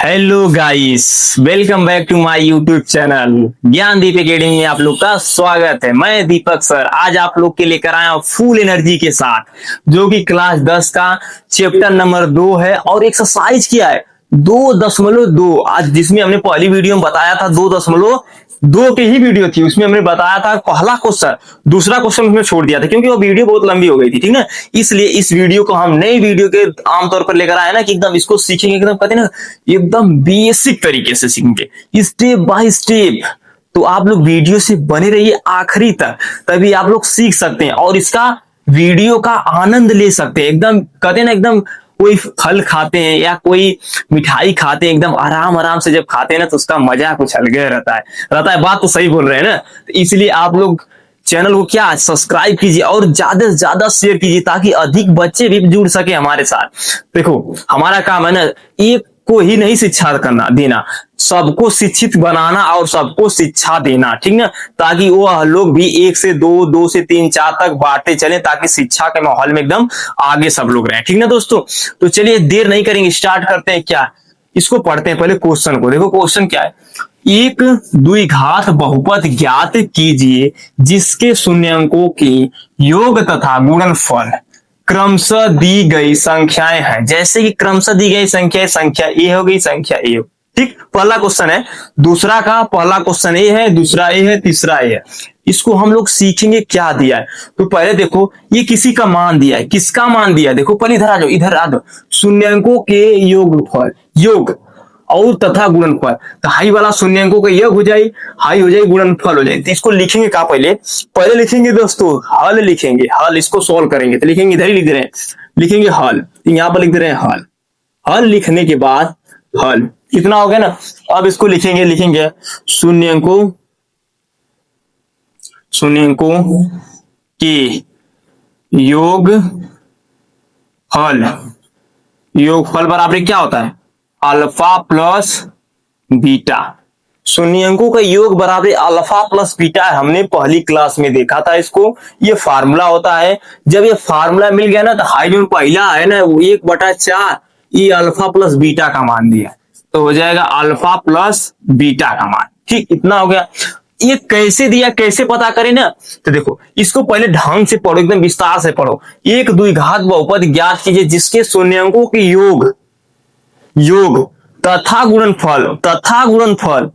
Hello guys, welcome back to my YouTube channel Gyandeep academy में आप लोग का स्वागत है। मैं दीपक सर आज आप लोग के लेकर आया हूं फुल एनर्जी के साथ, जो कि क्लास 10 का चैप्टर नंबर 2 है और एक्सरसाइज किया है 2.2। आज जिसमें हमने पहली वीडियो में बताया था 2.2 की ही वीडियो थी, उसमें हमने बताया था पहला क्वेश्चन, दूसरा क्वेश्चन उसमें छोड़ दिया था क्योंकि वो वीडियो बहुत लंबी हो गई थी, ठीक ना। इसलिए इस वीडियो को हम नई वीडियो के आमतौर पर लेकर आए ना कि एकदम इसको सीखेंगे, एकदम कहते हैं ना एकदम बेसिक तरीके से सीखेंगे, स्टेप बाय स्टेप। तो आप लोग वीडियो से बने रहिए आखिरी तक, तभी आप लोग सीख सकते हैं और इसका वीडियो का आनंद ले सकते हैं। एकदम कहते हैं ना, एकदम कोई फल खाते हैं या कोई मिठाई खाते हैं, एकदम आराम आराम से जब खाते हैं ना तो उसका मजा कुछ अलग रहता है। बात तो सही बोल रहे हैं ना। तो इसलिए आप लोग चैनल को क्या सब्सक्राइब कीजिए और ज्यादा से ज्यादा शेयर कीजिए ताकि अधिक बच्चे भी जुड़ सके हमारे साथ। देखो हमारा काम है ना, एक को ही नहीं शिक्षा करना देना, सबको शिक्षित बनाना और सबको शिक्षा देना, ठीक ना। ताकि वो लोग भी 1 से 2, 2 से 3, 4 तक बांटते चले ताकि शिक्षा के माहौल में एकदम आगे सब लोग रहे, ठीक ना दोस्तों। तो चलिए देर नहीं करेंगे, स्टार्ट करते हैं। क्या इसको पढ़ते हैं पहले क्वेश्चन को। देखो क्वेश्चन क्या है, एक द्विघात बहुपद ज्ञात कीजिए जिसके शून्यंकों की योग तथा गुणनफल क्रमशः दी गई संख्याएं हैं। जैसे कि क्रमशः दी गई संख्या, संख्या ए हो गई, संख्या ए हो, ठीक। पहला क्वेश्चन है, दूसरा का पहला क्वेश्चन ए है, दूसरा ए है, तीसरा ए है। इसको हम लोग सीखेंगे क्या दिया है। तो पहले देखो ये किसी का मान दिया है, किसका मान दिया है। देखो पहले इधर आ जाओ, इधर आ जाओ, शून्यंकों के योगफल, योग और तथा गुणनफल। तो हाई वाला शून्यंकों का योग हो जाए, हाई हो जाए, गुणनफल हो जाए। तो इसको लिखेंगे क्या, पहले लिखेंगे दोस्तों हल लिखेंगे, हल इसको सॉल्व करेंगे। तो लिखेंगे, इधर ही लिख रहे हैं, लिखेंगे हल, यहां पर लिख दे रहे हैं हल। हल लिखने के बाद हल इतना हो गया ना। अब इसको लिखेंगे शून्यंकों के योग फल बराबर क्या होता है, अल्फा प्लस बीटा। शून्यंकों का योग बराबर अल्फा प्लस बीटा है, हमने पहली क्लास में देखा था इसको। ये फार्मूला होता है। जब ये फार्मूला मिल गया ना तो हाई जो पहला है ना वो 1/4 ये अल्फा प्लस बीटा का मान दिया, तो हो जाएगा अल्फा प्लस बीटा का मान, ठीक। इतना हो गया। ये कैसे दिया, कैसे पता करें ना, तो देखो इसको पहले ढंग से पढ़ो, एकदम विस्तार से पढ़ो। एक द्विघात बहुपद ज्ञात कीजिए जिसके शून्यंकों के योग तथा गुणनफल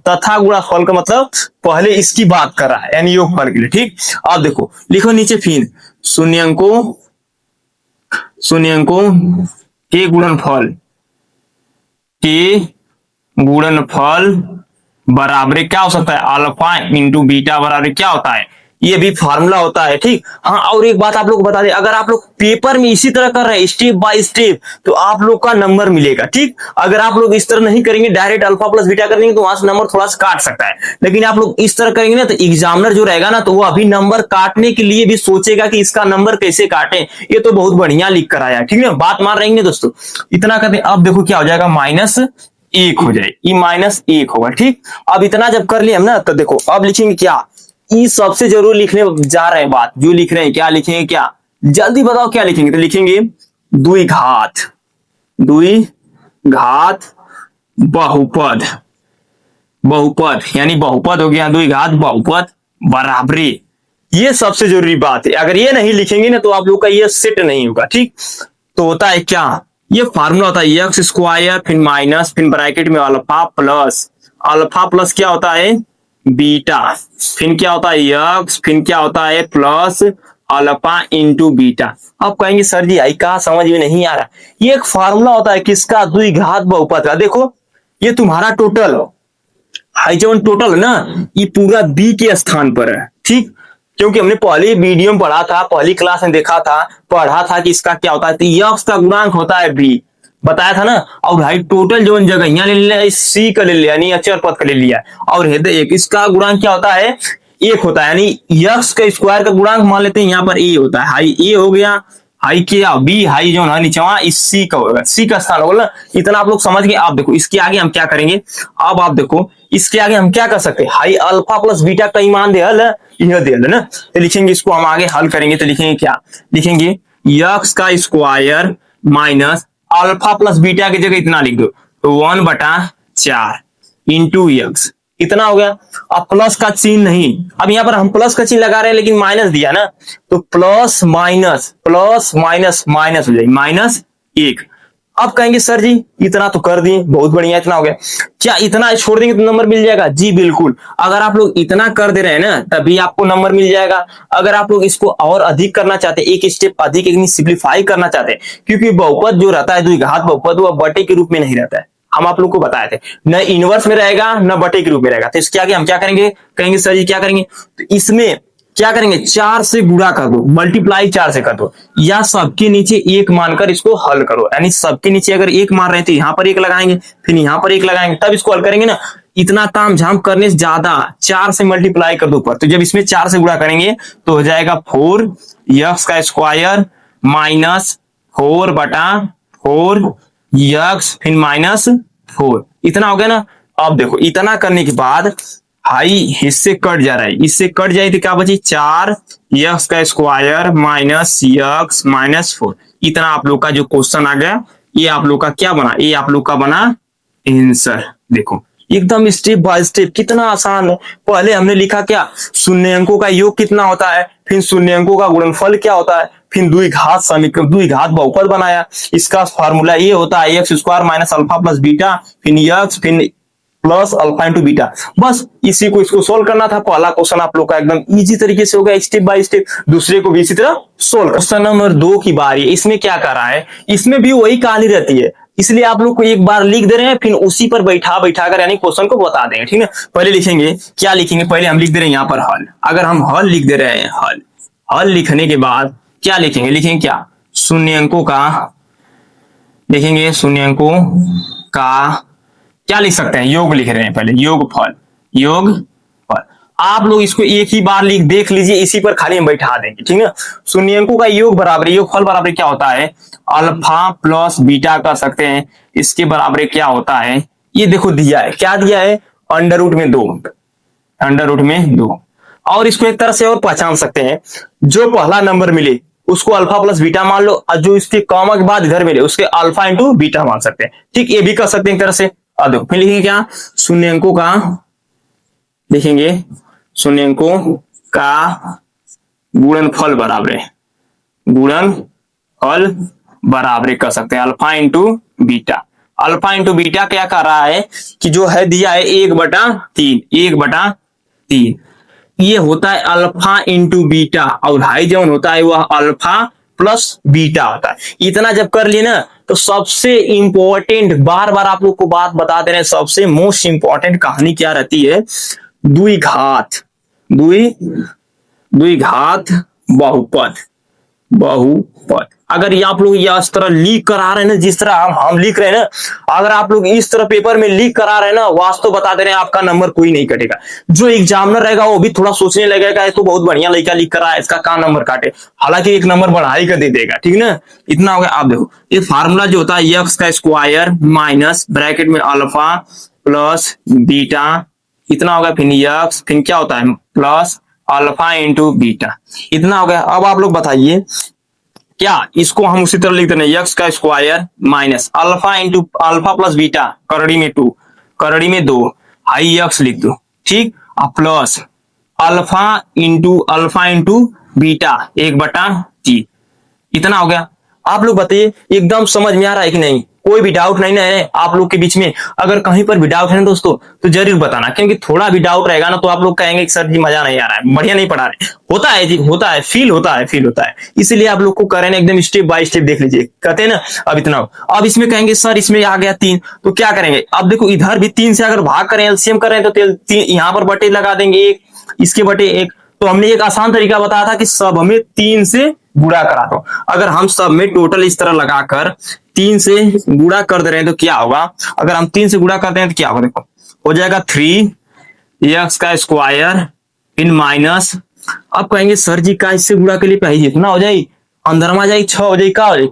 का मतलब पहले इसकी बात कर रहा है, यानी योगफल के लिए, ठीक। अब देखो लिखो नीचे फिर शून्यंकों के गुणनफल बराबर क्या हो सकता है, अल्फा इंटू बीटा बराबर क्या होता है, ये भी फार्मूला होता है, ठीक। हाँ और एक बात आप लोग बता दें, अगर आप लोग पेपर में इसी तरह कर रहे हैं स्टेप बाय स्टेप तो आप लोग का नंबर मिलेगा, ठीक। अगर आप लोग इस तरह नहीं करेंगे, डायरेक्ट अल्फा प्लस बीटा करेंगे तो वहां से नंबर थोड़ा सा काट सकता है। लेकिन आप लोग इस तरह करेंगे ना तो एग्जामिनर जो रहेगा ना तो वो अभी नंबर काटने के लिए भी सोचेगा कि इसका नंबर कैसे काटें। ये तो बहुत बढ़िया लिख कर आया, ठीक है, बात मान रहे दोस्तों। इतना करते अब देखो क्या हो जाएगा, -1 हो जाए, ये -1 होगा, ठीक। अब इतना जब कर लिया हम ना तो देखो अब लिखेंगे क्या, ये सबसे जरूर लिखने जा रहे हैं बात, जो लिख रहे हैं क्या लिखेंगे, क्या जल्दी बताओ क्या लिखेंगे। तो लिखेंगे द्विघात बहुपद यानी बहुपद हो गया, द्विघात बहुपद बराबरी। ये सबसे जरूरी बात है, अगर ये नहीं लिखेंगे ना तो आप लोग का ये सेट नहीं होगा, ठीक। तो होता है क्या, ये फार्मूला होता है एक्स स्क्वायर फिर माइनस फिर ब्रैकेट में अल्फा प्लस क्या होता है बीटा, फिर क्या होता है एक्स, फिर क्या होता है प्लस अल्फा इंटू बीटा। आप कहेंगे सर जी आई का समझ में नहीं आ रहा। ये एक फार्मूला होता है किसका, द्विघात बहुपद का। देखो ये तुम्हारा टोटल हो, हाई जो टोटल है ना ये पूरा बी के स्थान पर है, ठीक। क्योंकि हमने पहली वीडियो में पढ़ा था, पहली क्लास में पढ़ा था कि इसका क्या होता है, तो यक्स का गुणांक होता है बी, बताया था ना। और भाई टोटल जो जगह यहाँ ले लिया सी का ले लिया, यानी अचर पद का ले लिया, और एक इसका गुणांक क्या होता है 1 होता है, यानी यक्स का स्क्वायर का गुणांक मान लेते हैं यहाँ पर ए होता है, हाई ए हो गया, हाई क्या बी, हाई जो है नीचे इस सी का होगा, सी का स्थान होगा ना। इतना आप लोग समझ गए। आप देखो इसके आगे हम क्या करेंगे, अब आप देखो इसके आगे हम क्या कर सकते हैं, हाई अल्फा प्लस बीटा का मान दे हल यह दे ना, तो लिखेंगे इसको हम आगे हल करेंगे। तो लिखेंगे क्या, लिखेंगे यक्स का square minus alpha plus beta की जगह इतना लिख दो, तो 1/2 4 इंटू यक्स, इतना हो गया। अब प्लस का चिन्ह नहीं, अब यहाँ पर हम प्लस का चिन्ह लगा रहे हैं लेकिन माइनस दिया ना, तो प्लस माइनस माइनस हो जाएगी -1। अब कहेंगे सर जी इतना तो कर दिए, बहुत बढ़िया, इतना हो गया। क्या इतना छोड़ देंगे तो नंबर मिल जाएगा? जी बिल्कुल। अगर आप लोग इतना कर दे रहे हैं ना तभी आपको नंबर मिल जाएगा। अगर आप लोग इसको और अधिक करना चाहते हैं, एक स्टेप अधिक एक सिंप्लीफाई करना चाहते हैं, क्योंकि बहुपद जो रहता है द्विघात बहुपद वो बटे के रूप में नहीं रहता है, हम आप लोग को बताए थे, न इनवर्स में रहेगा न बटे के रूप में रहेगा। तो इसके आगे हम क्या करेंगे? कहेंगे सर जी क्या करेंगे, तो इसमें क्या करेंगे, 4 से गुणा कर दो, मल्टीप्लाई 4 से कर दो, या सबके नीचे 1 मानकर इसको हल करो। यानी सबके नीचे अगर 1 मान रहे हैं तो यहां पर 1 लगाएंगे, फिर यहां पर 1 लगाएंगे, तब इसको हल करेंगे ना। इतना ताम झाम करने से ज्यादा 4 से मल्टीप्लाई कर दो ऊपर, तो जब इसमें 4 से गुणा करेंगे तो हो जाएगा 4 यक्स का स्क्वायर माइनस 4 बटा 4 यक्स फिर -4, इतना हो गया ना। अब देखो इतना करने के बाद हाई इससे कट जा रहा है, इससे कट जाए तो क्या बची, 4 यक्स का स्क्वायर माइनस यक्स -4। इतना आप लोग का जो क्वेश्चन आ गया, ये आप लोग का क्या बना, ये आप लोग का बना आंसर। देखो एकदम स्टेप बाय स्टेप, कितना आसान है। पहले हमने लिखा क्या, शून्य अंकों का योग कितना होता है, फिर शून्य अंकों का गुणनफल क्या होता है, फिर द्विघात समीकरण द्विघात बहुपद बनाया, इसका फॉर्मूला ये होता है x square minus alpha plus beta, फिर यक्स फिर प्लस अल्फा इंटू बीटा। बस इसी को इसको सोल्व करना था। पहला क्वेश्चन आप लोग का एकदम इजी तरीके से हो गया, स्टेप बाय स्टेप। दूसरे को भी इसी तरह सोल्व। क्वेश्चन नंबर 2 की बारी, इसमें क्या कर रहा है, इसमें भी वही कहानी रहती है, इसलिए आप लोग को एक बार लिख दे रहे हैं, फिर उसी पर बैठा कर यानी क्वेश्चन को बता देंगे, ठीक है। पहले लिखेंगे, क्या लिखेंगे, पहले हम लिख दे रहे हैं यहाँ पर हल। अगर हम हल लिख दे रहे हैं, हल लिखने के बाद क्या लिखेंगे, लिखेंगे क्या, शून्य अंकों का, लिखेंगे शून्य अंकों का क्या लिख सकते हैं, योग लिख रहे हैं पहले, योग फल। आप लोग इसको एक ही बार देख लीजिए, इसी पर खाली हम बैठा देंगे, ठीक है। शून्यंकों का योग बराबर, योग फल बराबर क्या होता है, अल्फा प्लस बीटा कर सकते हैं। इसके बराबर क्या होता है, ये देखो दिया है, क्या दिया है, अंडर रूट में 2। और इसको एक तरह से और पहचान सकते हैं, जो पहला नंबर मिले उसको अल्फा प्लस बीटा मान लो, और जो इसके कॉमा के बाद इधर मिले उसके अल्फा इंटू बीटा मान सकते हैं, ठीक। ये भी कर सकते हैं एक तरह से। अब देखो फिर लिखेंगे क्या, शून्य अंकों का, लिखेंगे शून्य अंकों का गुणनफल बराबर, गुणनफल बराबर कर सकते हैं alpha into beta. Alpha into beta क्या कर रहा है कि जो है दिया है 1/3, ये होता है अल्फा इंटू बीटा, और हाई जो होता है वह अल्फा प्लस बीटा होता है। इतना जब कर लिए ना तो सबसे इंपॉर्टेंट, बार बार आप लोग को बात बता दे रहे हैं, सबसे मोस्ट इंपॉर्टेंट कहानी क्या रहती है, द्विघात बहुपद। अगर ये आप लोग इस तरह लीक करा रहे हैं ना, जिस तरह हम लिख रहे हैं ना, अगर आप लोग इस तरह पेपर में लीक करा रहे हैं ना, वास्तव बता दे रहे हैं आपका नंबर कोई नहीं कटेगा। जो एग्जामिनर रहेगा वो भी थोड़ा सोचने लगेगा, ये तो बहुत बढ़िया लड़का लिख करा है, इसका कहाँ नंबर काटे, हालांकि 1 नंबर बढ़ाई कर दे देगा, ठीक ना। इतना हो गया। आप देखो ये फार्मूला जो होता है यक्स का स्क्वायर माइनस ब्रैकेट में अल्फा प्लस बीटा, इतना होगा, फिर यक्स फिर क्या होता है प्लस अल्फा इंटू बीटा, इतना हो गया। अब आप लोग बताइए क्या इसको हम उसी तरह लिख दें, यक्स का square minus alpha into alpha plus beta, करड़ी में 2 हाई यक्स लिख दो, ठीक। अब प्लस अल्फा इंटू बीटा 1/3, इतना हो गया। आप लोग बताइए एकदम समझ में आ रहा है कि नहीं, कोई भी डाउट नहीं ना है आप लोग के बीच में? अगर कहीं पर भी डाउट है ना दोस्तों तो जरूर बताना, क्योंकि थोड़ा भी डाउट रहेगा ना तो आप लोग कहेंगे कि सर जी मजा नहीं आ रहा है, बढ़िया नहीं पढ़ा रहे। होता है जी, होता है, फील होता है, इसीलिए आप लोग को कर रहे हैं, एकदम स्टेप बाय स्टेप देख लीजिए, कहते हैं ना। अब इतना हो, अब इसमें कहेंगे सर इसमें आ गया 3, तो क्या करेंगे, अब देखो इधर भी 3 से अगर भाग करें, एलसीएम करें तो यहाँ पर बटे लगा देंगे 1, इसके बटे 1। तो हमने एक आसान तरीका बताया था कि सब हमें 3 से गुणा करा दो। अगर हम सब में टोटल इस तरह लगाकर 3 से गुणा कर दे रहे हैं तो क्या होगा, अगर हम 3 से गुणा करते हैं तो क्या होगा, देखो हो जाएगा 3 यक्स का स्क्वायर इन माइनस, अब कहेंगे सर जी का इससे गुणा के लिए पहले इतना हो जाए, अंदर में आ जाए 6 हो जाए, का हो जाए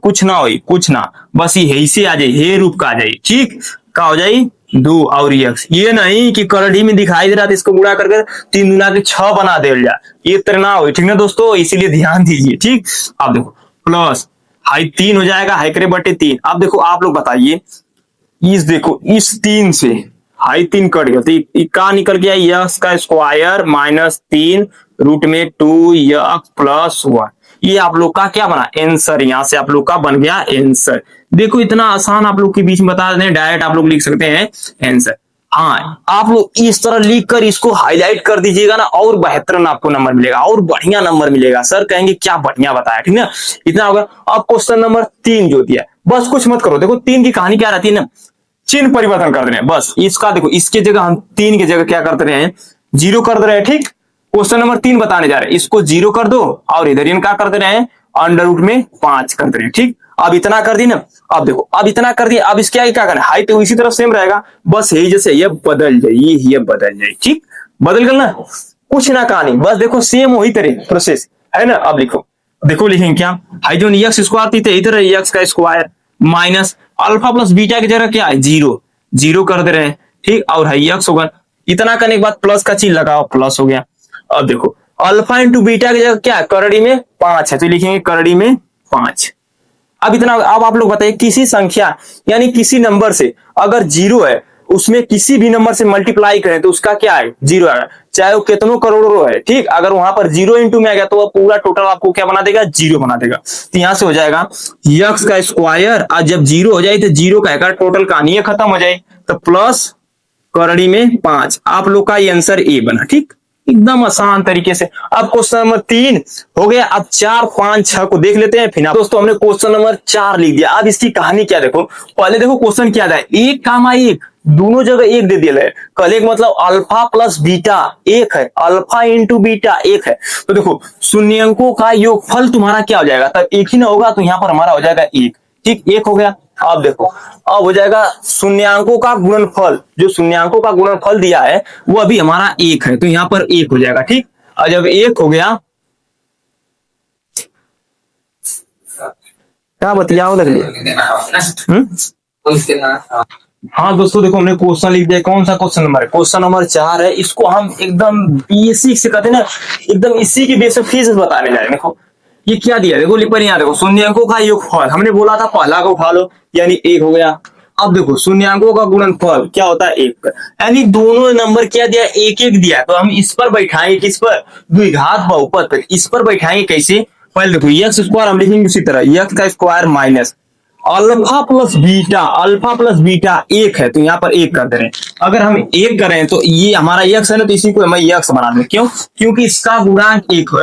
कुछ ना, बस ये से आ जाए, हे रूप का आ जाए, ठीक। का हो जाए 2 और यक्स, ये नहीं कि करड़ी में दिखाई दे रहा था इसको गुणा करके 3 गुना के 6 बना दे जा, ये तरह ना हो, ठीक ना दोस्तों, इसीलिए ध्यान दीजिए, ठीक। अब देखो प्लस हाई 3 हो जाएगा, हाई करे बटे 3। अब देखो आप लोग बताइए, देखो इस 3 से हाई 3 कट गया, तो का निकल गया यक्स का स्क्वायर माइनस 3 रूट में 2 यक्स प्लस 1। ये आप लोग का क्या बना आंसर, यहाँ से आप लोग का बन गया आंसर। देखो इतना आसान आप लोग के बीच में बता दें, डायरेक्ट आप लोग लिख सकते हैं आंसर। हाँ, आप लोग इस तरह लिख कर इसको हाईलाइट कर दीजिएगा ना, और बेहतरीन आपको नंबर मिलेगा, और बढ़िया नंबर मिलेगा। सर कहेंगे क्या बढ़िया बताया, ठीक ना। इतना होगा। अब क्वेश्चन नंबर 3 जो दिया, बस कुछ मत करो। देखो 3 की कहानी क्या रहती है ना, चिन्ह परिवर्तन कर दे रहे हैं बस। इसका देखो, इसके जगह हम 3 की जगह क्या करते रहे हैं, 0 कर दे रहे हैं। ठीक, क्वेश्चन नंबर 3 बताने जा रहे हैं, इसको 0 कर दो और इधर क्या कर दे रहे हैं, अंडर रूट में 5 कर दे रहे हैं। ठीक, अब इतना कर दी ना, अब देखो अब इतना कर दिया, अब इसके आगे क्या करना है, हाइट तो इसी तरफ सेम रहेगा, बस यही जैसे ये बदल जाए, ये बदल जाए। ठीक, बदल गल ना, कुछ ना कहानी, बस देखो सेम वही तरह प्रोसेस है ना। अब लिखो, देखो लिखेंगे क्या, हाइट जो एक्स स्क्वायर थी तो इधर एक्स का square minus alpha plus beta की जगह क्या है, 0 कर दे रहे हैं। ठीक, और है एक्स होगा, इतना करने के बाद प्लस का चिन्ह लगाओ, प्लस हो गया। अब देखो अल्फा इंटू बीटा की जगह क्या है, करड़ी में 5 है, तो लिखेंगे करड़ी में 5। अब इतना, अब आप लोग बताइए किसी संख्या यानी किसी नंबर से अगर 0 है, उसमें किसी भी नंबर से मल्टीप्लाई करें तो उसका क्या है, 0 आएगा, चाहे वो कितनों करोड़ों है। ठीक, अगर वहां पर 0 इंटू में आ गया तो वो पूरा टोटल आपको क्या बना देगा, 0 बना देगा। तो यहां से हो जाएगा यक्स का स्क्वायर, और जब 0 हो जाए तो 0 का आएगा, टोटल कहानी खत्म हो जाए, तो प्लस करड़ी में 5। आप लोग का ये आंसर ए बना। ठीक, एकदम आसान तरीके से। अब क्वेश्चन नंबर 3 हो गया। अब 4, 5, 6 को देख लेते हैं। फिर दोस्तों हमने क्वेश्चन नंबर 4 लिख दिया। अब इसकी कहानी क्या, देखो पहले देखो क्वेश्चन क्या था, एक कामा एक, दोनों जगह एक दे दिया है। कल एक मतलब अल्फा प्लस बीटा एक है, अल्फा इंटू बीटा एक है, तो देखो शून्यंकों का योगफल तुम्हारा क्या हो जाएगा, तब एक ही ना होगा, तो यहाँ पर हमारा हो जाएगा 1। ठीक, 1 हो गया। अब देखो, अब हो जाएगा शून्यांकों का गुणनफल, जो शून्यांकों का गुणनफल दिया है वो अभी हमारा 1 है, तो यहाँ पर 1 हो जाएगा। ठीक, और जब 1 हो गया, क्या बतियाओ लग हाँ दोस्तों देखो हमने क्वेश्चन लिख दिया। कौन सा क्वेश्चन नंबर है, क्वेश्चन नंबर 4 है। इसको हम एकदम बेसिक से कहते हैं ना, एकदम इसी के बेसिक फीस बताने जा रहे हैं। देखो ये क्या दिया, देखो लिख पर यहाँ देखो, शून्यंकों का योगफल, हमने बोला था पहला को उठा लो, यानी 1 हो गया। अब देखो शून्यंकों का गुणनफल क्या होता है, 1, यानी दोनों नंबर क्या दिया, 1-1 दिया, तो हम इस पर बैठाएंगे, किस पर, द्विघात बहुपद पर। इस पर बैठाएंगे कैसे, पहले देखो एक्स स्क्वायर हम लिखेंगे उसी तरह, एक्स का square minus alpha plus beta 1 है, तो यहाँ पर 1 कर दे रहे हैं। अगर हम 1 करें तो ये हमारा एक्स है ना, तो इसी को मैं एक्स बना दूं, क्यों, क्योंकि इसका गुणांक 1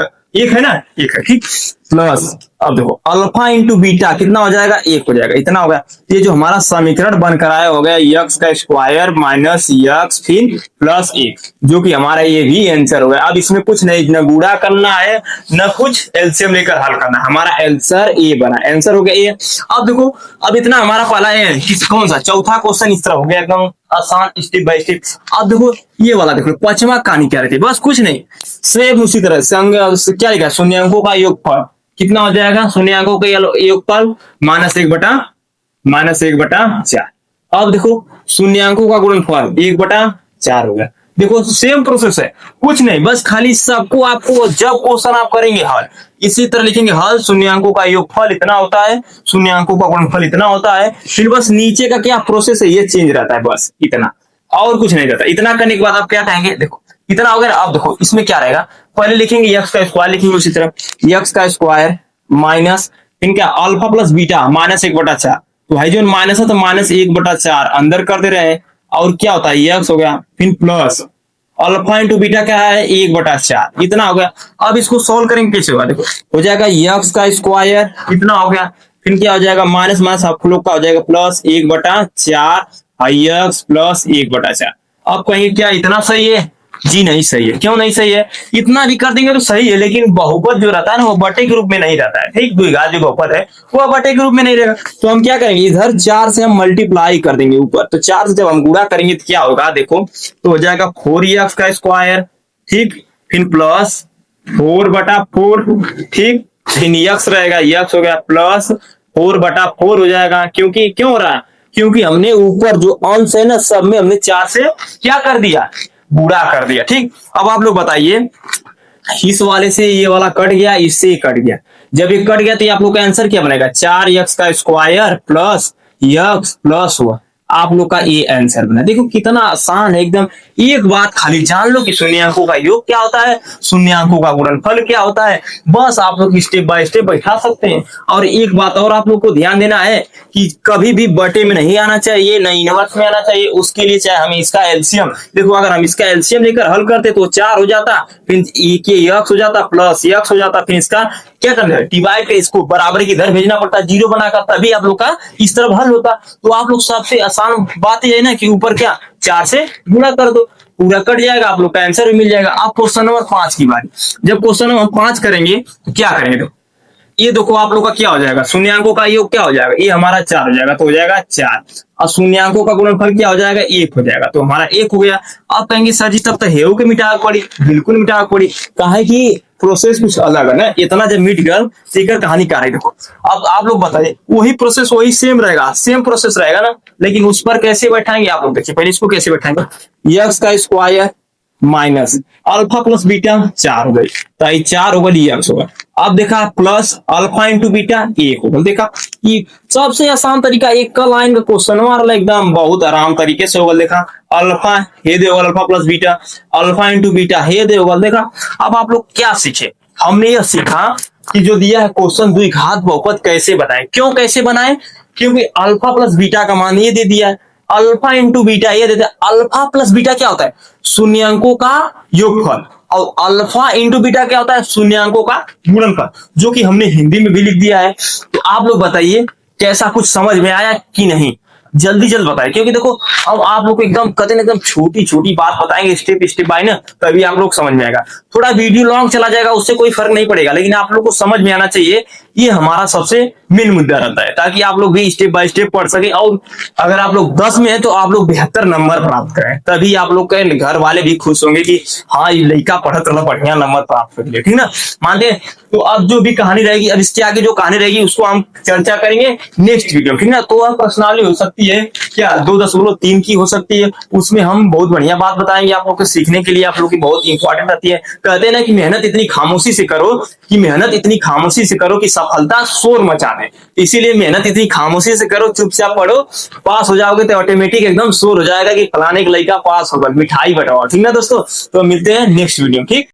है ना, 1 है। ठीक, प्लस अब देखो अल्फा इंटू बीटा कितना हो जाएगा, 1 हो जाएगा, इतना होगा। ये जो हमारा समीकरण बनकर आया हो गया यक्स का स्क्वायर माइनस यक्स फिर प्लस 1, जो कि हमारा ये भी आंसर हो गया। अब इसमें कुछ नहीं, न गुणा करना है न कुछ एलसीएम लेकर हल करना, हमारा आंसर ए बना, आंसर हो गया ए। अब देखो, अब इतना हमारा पहला है कौन सा, चौथा क्वेश्चन इस तरह हो गया, एकदम आसान स्टेप बाय स्टेप। अब देखो ये वाला देखो, पांचवा कहानी क्या रहती है, बस कुछ नहीं, सेम उसी तरह संग क्या लिखा, शून्यंकों का योगफल कितना हो जाएगा, शून्यंकों का योगफल -1/4। अब देखो शून्यंकों का गुणनफल 1/4 हो गया। देखो सेम प्रोसेस है, कुछ नहीं, बस खाली सबको आपको जब क्वेश्चन आप करेंगे हल, इसी तरह लिखेंगे हल, शून्यंकों का योगफल इतना होता है, शून्यंकों का गुणनफल इतना होता है, फिर बस नीचे का क्या प्रोसेस है ये चेंज रहता है, बस इतना, और कुछ नहीं रहता। इतना करने के बाद आप क्या कहेंगे, देखो इतना हो गया। अब देखो इसमें क्या रहेगा, पहले लिखेंगे एक्स का स्क्वायर, लिखेंगे उसी तरह एक्स का स्क्वायर माइनस फिर क्या अल्फा प्लस बीटा -1/4, तो भाई जो माइनस है तो -1/4 अंदर कर दे रहे हैं, और क्या होता है एक्स हो गया, फिर प्लस अल्फा इंटू बीटा क्या है 1/4, इतना हो गया। अब इसको सोल्व करेंगे कैसे होगा, देखो हो जाएगा एक्स का स्क्वायर इतना हो गया, फिर क्या हो जाएगा माइनस माइनस आप लोग का हो जाएगा प्लस 1/4 एक्स प्लस 1/4। अब कहेंगे क्या इतना सही है, जी नहीं सही है। क्यों नहीं सही है, इतना भी कर देंगे तो सही है, लेकिन बहुपद जो रहता है ना वो बटे के रूप में नहीं रहता है। ठीक, द्विघात जो बहुपद है वो बटे के रूप में नहीं रहेगा, तो हम क्या करेंगे, इधर 4 से हम मल्टीप्लाई कर देंगे ऊपर, तो 4 से जब हम गुणा करेंगे तो क्या होगा, देखो तो हो जाएगा 4x का स्क्वायर, ठीक, फिर प्लस 4/4, ठीक, फिर एक्स रहेगा, एक्स हो गया प्लस 4/4 हो जाएगा। क्योंकि क्यों हो रहा है, क्योंकि हमने ऊपर जो अंश है ना सब में हमने 4 से क्या कर दिया, गुणा कर दिया। ठीक, अब आप लोग बताइए, इस वाले से ये वाला कट गया, इससे ही कट गया, जब ये कट गया तो आप लोग का आंसर क्या बनेगा, 4x का स्क्वायर प्लस x प्लस 1, आप लोग का ये आंसर बना। देखो कितना आसान है एकदम। एक बात खाली जान लो कि शून्यांकों का योग क्या होता है, शून्यांकों का गुणनफल क्या होता है, बस आप लोग स्टेप बाय स्टेप बैठा सकते हैं। और एक बात और आप लोग को ध्यान देना है कि कभी भी बटे में नहीं आना चाहिए, न इनवर्स में आना चाहिए। उसके लिए चाहे हमें इसका एलसीएम, देखो अगर हम इसका एलसीएम लेकर हल करते तो 4 हो जाता, फिर के यक्स हो जाता प्लस यक्स हो जाता, फिर इसका क्या करना है, डिवाइड कर इसको बराबर की इधर भेजना पड़ता, जीरो बनाकर, तभी आप लोग का इस तरफ हल होता। तो आप लोग सबसे आसान बात ये है ना कि ऊपर क्या 4 से गुणा कर दो, पूरा कट जाएगा, आप लोग का आंसर भी मिल जाएगा। अब क्वेश्चन नंबर 5 की बारी। जब क्वेश्चन नंबर 5 करेंगे तो क्या करेंगे, तो ये देखो आप लोग का क्या हो जाएगा, शून्यांकों का योग क्या हो जाएगा, ये हमारा 4 हो जाएगा, तो हो जाएगा 4। और शून्यांकों का गुणनफल क्या हो जाएगा, 1 हो जाएगा, तो हमारा 1 हो गया। अब कहेंगे सर जी तब तो हेव के मिटा पड़ी, बिल्कुल मिटा पड़ी, काहे कि प्रोसेस कुछ अलग है ना, इतना जब मिट गया सीकर कहानी का है। देखो अब आप लोग बताइए, वही प्रोसेस वही सेम रहेगा, सेम प्रोसेस रहेगा ना, लेकिन उस पर कैसे बैठाएंगे आप लोग देखिए। पहले इसको कैसे बैठाएंगे, एक्स का square minus alpha plus beta 4 हो गई, तो ये 4 होगा, ये एक्स होगा। अब देखा प्लस अल्फा इंटू बीटा 1 होगा। देखा ये सबसे आसान तरीका, एक का लाइन का क्वेश्चन वाला एकदम बहुत आराम तरीके से होगा। देखा अल्फा हे दे होगा, alpha plus beta, alpha into beta हे दे होगा। देखा अब आप लोग क्या सीखे, हमने यह सीखा कि जो दिया है क्वेश्चन द्विघात बहुपद कैसे बनाए। क्यों कैसे बनाए, क्योंकि अल्फा प्लस बीटा का मान ये दे दिया है, अल्फा इंटू बीटा ये देते हैं। अल्फा प्लस बीटा क्या होता है, शून्यांकों का योगफल, और अल्फा इंटू बीटा क्या होता है, शून्यांकों का गुणनफल, जो कि हमने हिंदी में भी लिख दिया है। तो आप लोग बताइए कैसा कुछ समझ में आया कि नहीं, जल्दी जल्द बताएं, क्योंकि देखो अब आप लोग को एकदम कतई एकदम छोटी छोटी बात बताएंगे स्टेप स्टेप बाय ना, तभी आप लोग समझ में आएगा। थोड़ा वीडियो लॉन्ग चला जाएगा उससे कोई फर्क नहीं पड़ेगा, लेकिन आप लोग को समझ में आना चाहिए, ये हमारा सबसे मेन मुद्दा रहता है, ताकि आप लोग भी स्टेप बाय स्टेप पढ़ सके। और अगर आप लोग 10 में है तो आप लोग 72 नंबर प्राप्त करें, तभी आप लोग के घर वाले भी खुश होंगे कि हाँ ये लड़का पढ़त रहा, बढ़िया नंबर प्राप्त कर लिया, ठीक ना, मानते हैं। तो अब जो भी कहानी रहेगी, अब इसके आगे जो कहानी रहेगी उसको हम चर्चा करेंगे नेक्स्ट वीडियो, ठीक ना। तो वह पर्सनाली हो सकती है क्या 2.3 की हो सकती है, उसमें हम बहुत बढ़िया बात बताएंगे आप लोग को सीखने के लिए, आप लोग की बहुत इंपॉर्टेंट रहती है। कहते हैं ना कि मेहनत इतनी खामोशी से करो, कि मेहनत इतनी खामोशी से करो कि सफलता शोर मचा दे। इसीलिए मेहनत इतनी खामोशी से करो, चुपचाप पढ़ो, पास हो जाओगे तो ऑटोमेटिक एकदम शोर हो जाएगा कि फलाने का लड़का पास होगा, मिठाई बटाओ, ठीक ना दोस्तों। तो मिलते हैं नेक्स्ट वीडियो, ठीक।